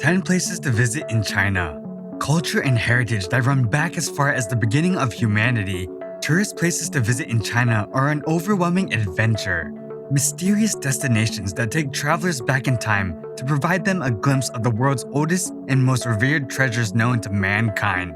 10 places to visit in China. Culture and heritage that run back as far as the beginning of humanity. Tourist places to visit in China are an overwhelming adventure. Mysterious destinations that take travelers back in time to provide them a glimpse of the world's oldest and most revered treasures known to mankind.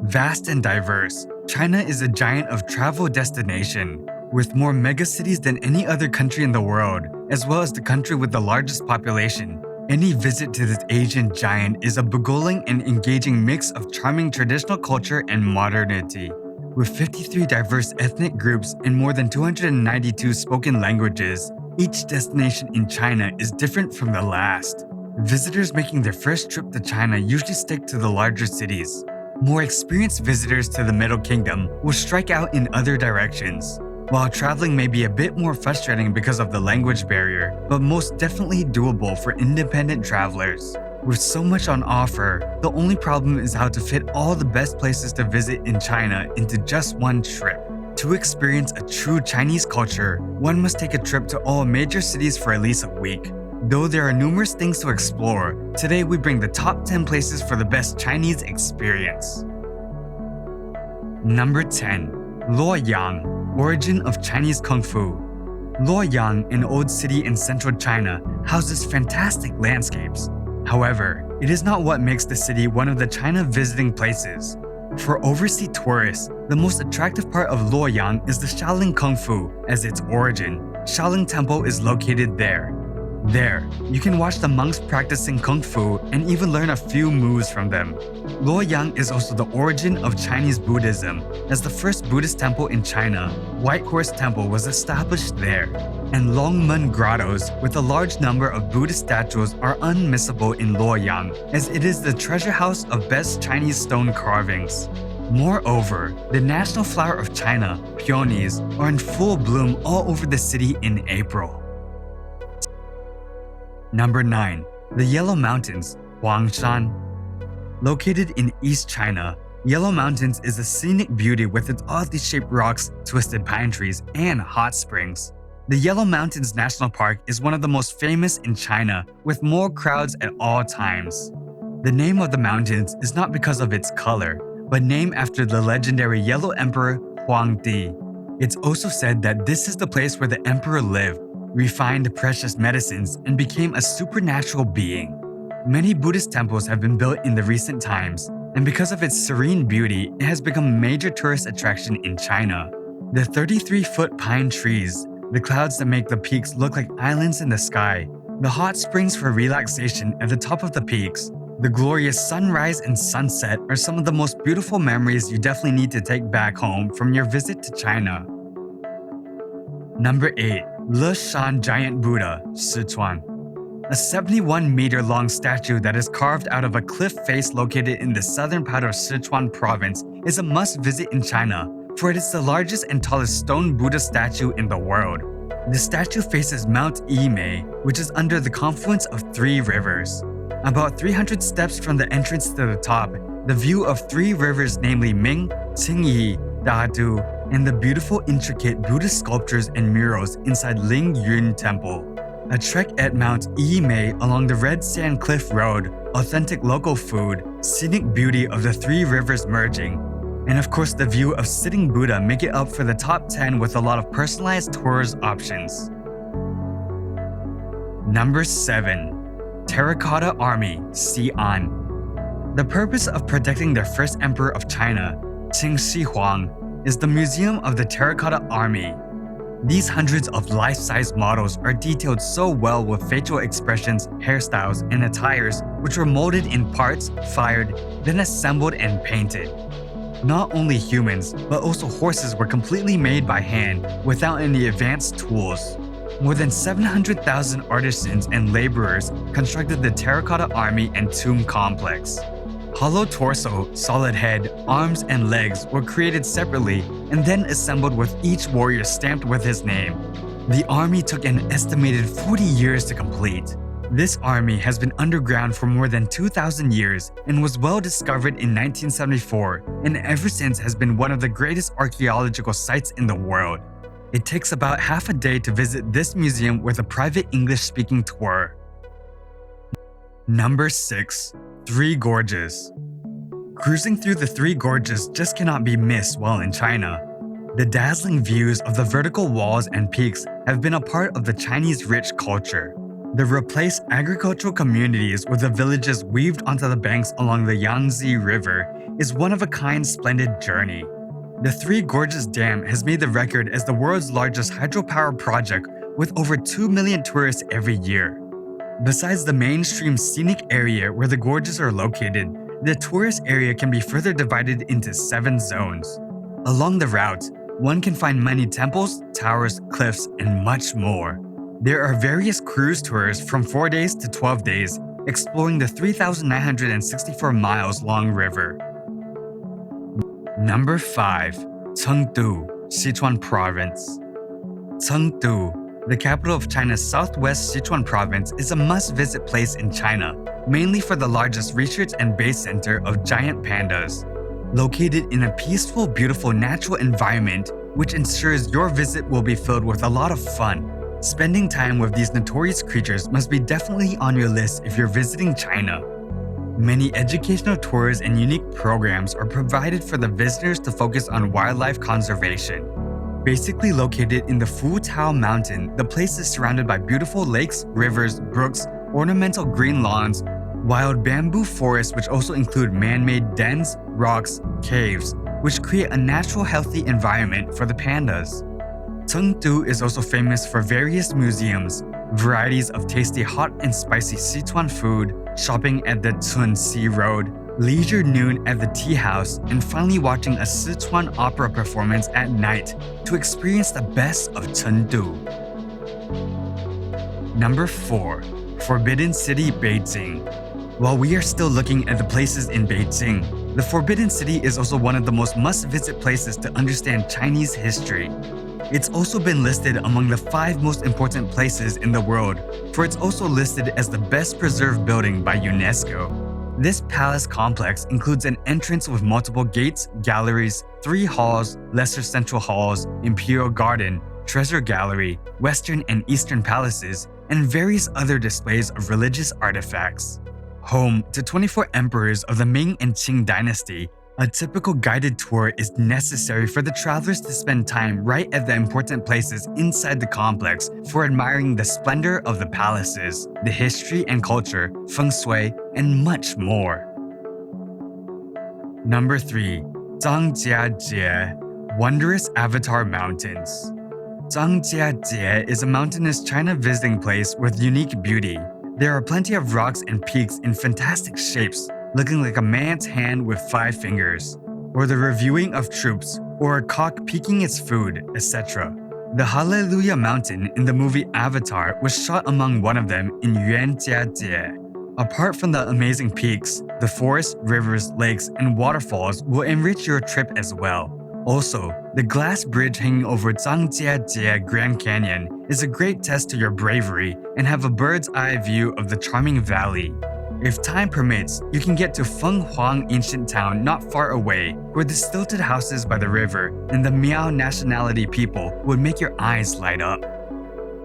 Vast and diverse, China is a giant of travel destination, with more megacities than any other country in the world, as well as the country with the largest population. Any visit to this Asian giant is a beguiling and engaging mix of charming traditional culture and modernity. With 53 diverse ethnic groups and more than 292 spoken languages, each destination in China is different from the last. Visitors making their first trip to China usually stick to the larger cities. More experienced visitors to the Middle Kingdom will strike out in other directions. While traveling may be a bit more frustrating because of the language barrier, but most definitely doable for independent travelers. With so much on offer, the only problem is how to fit all the best places to visit in China into just one trip. To experience a true Chinese culture, one must take a trip to all major cities for at least a week. Though there are numerous things to explore, today we bring the top 10 places for the best Chinese experience. Number 10. Luoyang, origin of Chinese Kungfu. Luoyang, an old city in central China, houses fantastic landscapes. However, it is not what makes the city one of the China visiting places. For overseas tourists, the most attractive part of Luoyang is the Shaolin Kungfu as its origin. Shaolin Temple is located there. There, you can watch the monks practicing Kung Fu and even learn a few moves from them. Luoyang is also the origin of Chinese Buddhism. As the first Buddhist temple in China, White Horse Temple was established there. And Longmen grottos with a large number of Buddhist statues are unmissable in Luoyang, as it is the treasure house of best Chinese stone carvings. Moreover, the national flower of China, peonies, are in full bloom all over the city in April. Number 9. The Yellow Mountains, Huangshan. Located in East China, Yellow Mountains is a scenic beauty with its oddly shaped rocks, twisted pine trees, and hot springs. The Yellow Mountains National Park is one of the most famous in China, with more crowds at all times. The name of the mountains is not because of its color, but named after the legendary Yellow Emperor Huangdi. It's also said that this is the place where the emperor lived, refined precious medicines, and became a supernatural being. Many Buddhist temples have been built in the recent times, and because of its serene beauty, it has become a major tourist attraction in China. The 33-foot pine trees, the clouds that make the peaks look like islands in the sky, the hot springs for relaxation at the top of the peaks, the glorious sunrise and sunset are some of the most beautiful memories you definitely need to take back home from your visit to China. Number 8. Leshan Giant Buddha, Sichuan. A 71-meter-long statue that is carved out of a cliff face located in the southern part of Sichuan province is a must-visit in China, for it is the largest and tallest stone Buddha statue in the world. The statue faces Mount Yimei, which is under the confluence of 3 rivers. About 300 steps from the entrance to the top, the view of 3 rivers namely Ming, Qingyi, Dadu, and the beautiful intricate Buddhist sculptures and murals inside Ling Yun Temple. A trek at Mount Yimei along the Red Sand Cliff Road, authentic local food, scenic beauty of the 3 rivers merging, and of course the view of sitting Buddha make it up for the top 10 with a lot of personalized tours options. Number 7. Terracotta Army, Xi'an. The purpose of protecting the first emperor of China, Qing Shi Huang, is the Museum of the Terracotta Army. These hundreds of life-size models are detailed so well with facial expressions, hairstyles, and attires which were molded in parts, fired, then assembled and painted. Not only humans, but also horses were completely made by hand without any advanced tools. More than 700,000 artisans and laborers constructed the Terracotta Army and Tomb Complex. Hollow torso, solid head, arms, and legs were created separately and then assembled with each warrior stamped with his name. The army took an estimated 40 years to complete. This army has been underground for more than 2,000 years and was well discovered in 1974, and ever since has been one of the greatest archaeological sites in the world. It takes about half a day to visit this museum with a private English-speaking tour. Number 6. Three Gorges. Cruising through the Three Gorges just cannot be missed while in China. The dazzling views of the vertical walls and peaks have been a part of the Chinese rich culture. The replaced agricultural communities with the villages weaved onto the banks along the Yangtze River is one-of-a-kind splendid journey. The Three Gorges Dam has made the record as the world's largest hydropower project with over 2 million tourists every year. Besides the mainstream scenic area where the gorges are located, the tourist area can be further divided into 7 zones. Along the route, one can find many temples, towers, cliffs, and much more. There are various cruise tours from 4 days to 12 days, exploring the 3,964 miles long river. Number 5. Chengdu, Sichuan Province. Chengdu, the capital of China's southwest Sichuan province, is a must-visit place in China, mainly for the largest research and base center of giant pandas. Located in a peaceful, beautiful natural environment, which ensures your visit will be filled with a lot of fun. Spending time with these notorious creatures must be definitely on your list if you're visiting China. Many educational tours and unique programs are provided for the visitors to focus on wildlife conservation. Basically located in the Futao Mountain, the place is surrounded by beautiful lakes, rivers, brooks, ornamental green lawns, wild bamboo forests which also include man-made dens, rocks, caves, which create a natural healthy environment for the pandas. Chengdu is also famous for various museums, varieties of tasty hot and spicy Sichuan food, shopping at the Chunxi Road, leisure noon at the tea house, and finally watching a Sichuan opera performance at night to experience the best of Chengdu. Number 4. Forbidden City, Beijing. While we are still looking at the places in Beijing, the Forbidden City is also one of the most must-visit places to understand Chinese history. It's also been listed among the 5 most important places in the world, for it's also listed as the best preserved building by UNESCO. This palace complex includes an entrance with multiple gates, galleries, 3 halls, lesser central halls, imperial garden, treasure gallery, western and eastern palaces, and various other displays of religious artifacts. Home to 24 emperors of the Ming and Qing dynasty, a typical guided tour is necessary for the travelers to spend time right at the important places inside the complex for admiring the splendor of the palaces, the history and culture, feng shui, and much more. Number 3. Zhangjiajie, Wondrous Avatar Mountains. Zhangjiajie is a mountainous China visiting place with unique beauty. There are plenty of rocks and peaks in fantastic shapes, looking like a man's hand with 5 fingers, or the reviewing of troops, or a cock peeking its food, etc. The Hallelujah Mountain in the movie Avatar was shot among one of them in Yuanjiajie. Apart from the amazing peaks, the forests, rivers, lakes, and waterfalls will enrich your trip as well. Also, the glass bridge hanging over Zhangjiajie Grand Canyon is a great test to your bravery and have a bird's eye view of the charming valley. If time permits, you can get to Fenghuang ancient town not far away, where the stilted houses by the river and the Miao nationality people would make your eyes light up.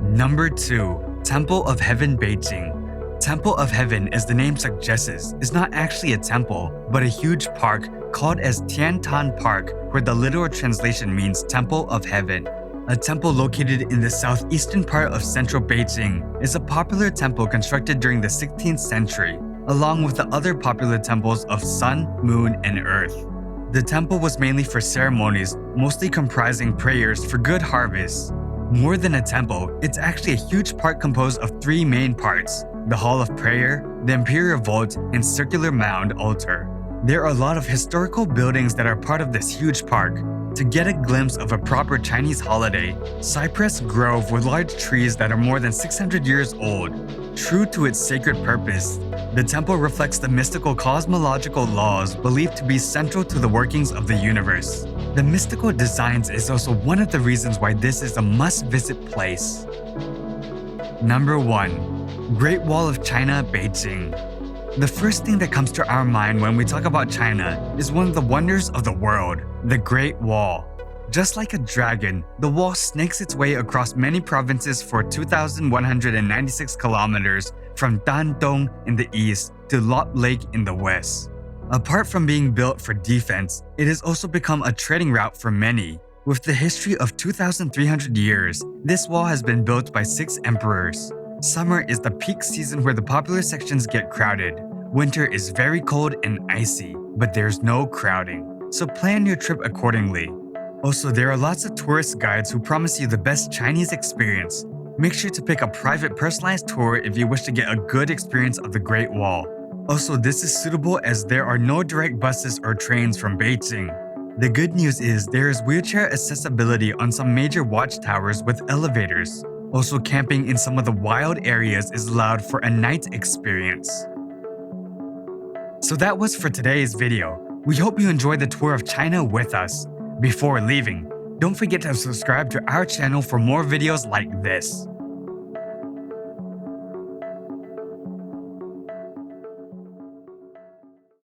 Number 2. Temple of Heaven, Beijing. Temple of Heaven, as the name suggests, is not actually a temple, but a huge park called as Tiantan Park, where the literal translation means Temple of Heaven. A temple located in the southeastern part of central Beijing is a popular temple constructed during the 16th century, along with the other popular temples of Sun, Moon, and Earth. The temple was mainly for ceremonies, mostly comprising prayers for good harvests. More than a temple, it's actually a huge park composed of 3 main parts: the Hall of Prayer, the Imperial Vault, and Circular Mound Altar. There are a lot of historical buildings that are part of this huge park. To get a glimpse of a proper Chinese holiday, Cypress Grove with large trees that are more than 600 years old. True to its sacred purpose, the temple reflects the mystical cosmological laws believed to be central to the workings of the universe. The mystical designs is also one of the reasons why this is a must-visit place. Number 1. Great Wall of China, Beijing. The first thing that comes to our mind when we talk about China is one of the wonders of the world, the Great Wall. Just like a dragon, the wall snakes its way across many provinces for 2,196 kilometers, from Dandong in the east to Lot Lake in the west. Apart from being built for defense, it has also become a trading route for many. With the history of 2,300 years, this wall has been built by 6 emperors. Summer is the peak season where the popular sections get crowded. Winter is very cold and icy, but there's no crowding, so plan your trip accordingly. Also, there are lots of tourist guides who promise you the best Chinese experience. Make sure to pick a private personalized tour if you wish to get a good experience of the Great Wall. Also, this is suitable as there are no direct buses or trains from Beijing. The good news is there is wheelchair accessibility on some major watchtowers with elevators. Also, camping in some of the wild areas is allowed for a night experience. So that was for today's video. We hope you enjoyed the tour of China with us. Before leaving, don't forget to subscribe to our channel for more videos like this.